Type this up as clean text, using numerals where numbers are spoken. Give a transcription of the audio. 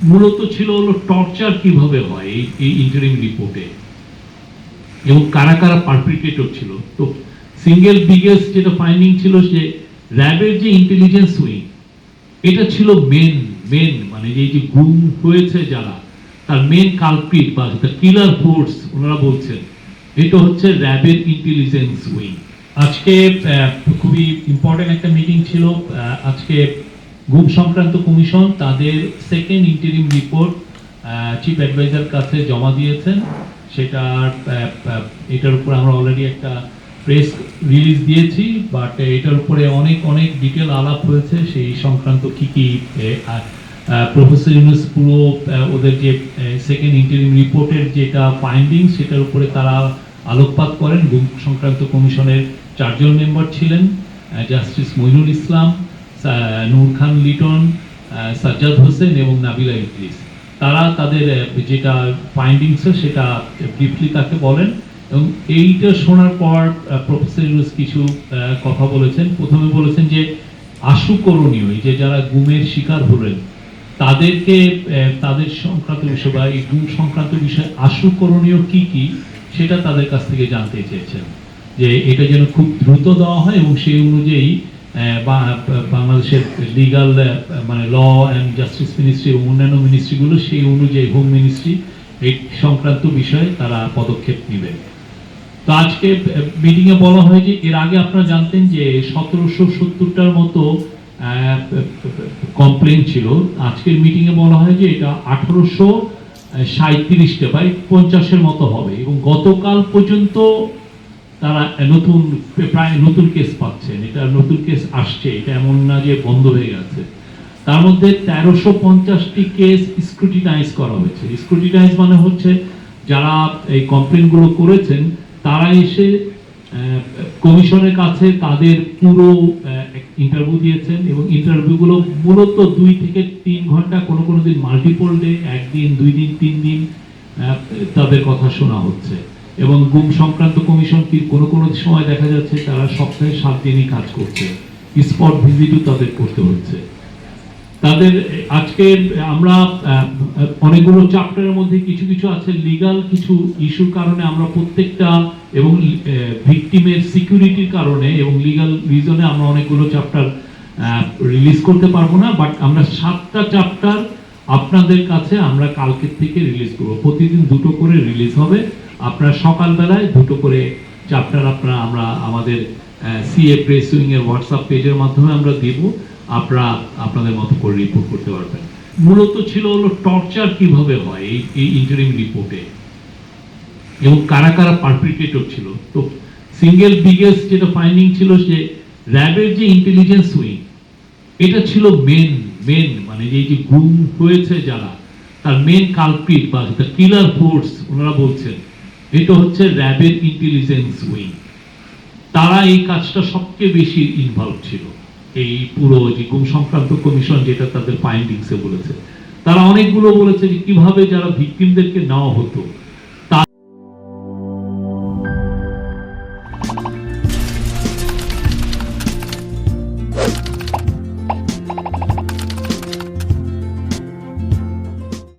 মূলত ছিল হলো টর্চার কিভাবে হয় এই ইন্টারিম রিপোর্টে, এবং কারা কারা পারপিট্রেটর ছিল। তো সিঙ্গেল বিগেস্ট যেটা ফাইন্ডিং ছিল যে র্যাবের যে ইন্টেলিজেন্স উইং, এটা ছিল মেন মানে এই যে গুম হয়েছে যারা, তার মেন কালপ্রিট বা কিলার ফোর্স ওনারা বলছেন এটা হচ্ছে র্যাবের ইন্টেলিজেন্স উইং। আজকে খুবই ইম্পর্টেন্ট একটা মিটিং ছিল। আজকে গুম সংক্রান্ত কমিশন তাদের second interim report chief adviser কাছে জমা দিয়েছেন। এটার উপর আমরা অলরেডি একটা প্রেস রিলিজ দিয়েছি, বাট এটার উপরে অনেক ডিটেল আলাপ হয়েছে সেই সংক্রান্ত কি প্রফেসর ইউনুস পুরো ওদের যে সেকেন্ড ইন্টারিম রিপোর্টের যেটা ফাইন্ডিং সেটার উপরে তারা আলোকপাত করেন। গুম সংক্রান্ত কমিশনের 4 জন মেম্বার ছিলেন, জাস্টিস মইনুল ইসলাম, নূর খান লিটন, সাজ্জাদ হোসেন এবং নাবিলা ইদ্রিস। তারা তাদের যেটা ফাইন্ডিংস সেটা ব্রিফলি তাকে বলেন, এবং এইটা শোনার পর প্রফেসর ইউনুস কিছু কথা বলেছেন। প্রথমে বলেছেন যে আশুকরণীয়, এই যে যারা গুমের শিকার হলেন তাদেরকে তাদের সংক্রান্ত বিষয় বা এই গুম সংক্রান্ত বিষয়ে আশুকরণীয় কি সেটা তাদের কাছ থেকে জানতে চেয়েছেন, যে এটা যেন খুব দ্রুত দেওয়া হয় এবং সেই অনুযায়ী বাংলাদেশের লিগাল মানে ল অ্যান্ড জাস্টিস মিনিস্ট্রি এবং অন্যান্য মিনিস্ট্রিগুলো সেই অনুযায়ী, হোম মিনিস্ট্রি এই সংক্রান্ত বিষয়ে তারা পদক্ষেপ নেবেন। তো আজকে মিটিংয়ে বলা হয় যে এর আগে আপনারা জানতেন যে 1770টার মতো কমপ্লেন ছিল। আজকের মিটিংয়ে বলা হয় যে এটা 1837টা বা 50-এর মতো হবে, এবং গতকাল পর্যন্ত তারা প্রায় নতুন কেস পাচ্ছেন। এটা নতুন কেস আসছে, এটা এমন না যে বন্ধ হয়ে গেছে। তার মধ্যে 1350টি কেস স্ক্রুটিনাইজ করা হয়েছে। স্ক্রুটিনাইজ মানে হচ্ছে যারা এই কমপ্লেনগুলো করেছেন তারা এসে কমিশনের কাছে তাদের পুরো ইন্টারভিউ দিয়েছেন, এবং ইন্টারভিউগুলো মূলত 2 থেকে 3 ঘন্টা, কোনো দিন মাল্টিপল ডে, 1 দিন 2 দিন 3 দিন তাদের কথা শোনা হচ্ছে। এবং গুম সংক্রান্ত কমিশন কি কোনো সময় দেখা যাচ্ছে তারা সপ্তাহে 7 দিনই কাজ করছে, স্পট ভিজিটও তাদের করতে হচ্ছে। তাদের আজকে আমরা অনেকগুলো চ্যাপ্টারের মধ্যে কিছু আছে লিগাল কিছু ইস্যুর কারণে আমরা প্রত্যেকটা, এবং ভিকটিমের সিকিউরিটির কারণে এবং লিগাল রিজনে আমরা অনেকগুলো চ্যাপ্টার রিলিজ করতে পারবো না, বাট আমরা 7টা চ্যাপ্টার আপনাদের কাছে আমরা কালকের থেকে রিলিজ করব। প্রতিদিন 2টো করে রিলিজ হবে। আপনারা সকালবেলায় 2টো করে চ্যাপ্টার আমরা আমাদের সিএ প্রেস উইং এর হোয়াটসঅ্যাপ পেজের মাধ্যমে আমরা দেব। আপনারা আপনাদের মতো করে রিপোর্ট করতে পারবেন। মূলত ছিল হলো টর্চার কিভাবে হয় এই ইন্টারিম রিপোর্টে, এবং কারা কারা পারপিট্রেটর ছিল। তো সিঙ্গেল বিগেস্ট যেটা ফাইন্ডিং ছিল যে র্যাবের যে ইন্টেলিজেন্স উইং, এটা ছিল মেন মানে এই যে গুম হয়েছে যারা, তার মেন কালপ্রিট বা কিলার ফোর্স ওনারা বলছেন এটা হচ্ছে র্যাবের ইন্টেলিজেন্স উইং। তারা এই কাজটা সবচেয়ে বেশি ইনভলভ ছিল। এই পুরো যে গুম সংক্রান্ত কমিশন যেটা তাদের ফাইন্ডিংসে বলেছে, তারা অনেকগুলো বলেছে যে কিভাবে যারা ভিকটিমদেরকে নেওয়া হতো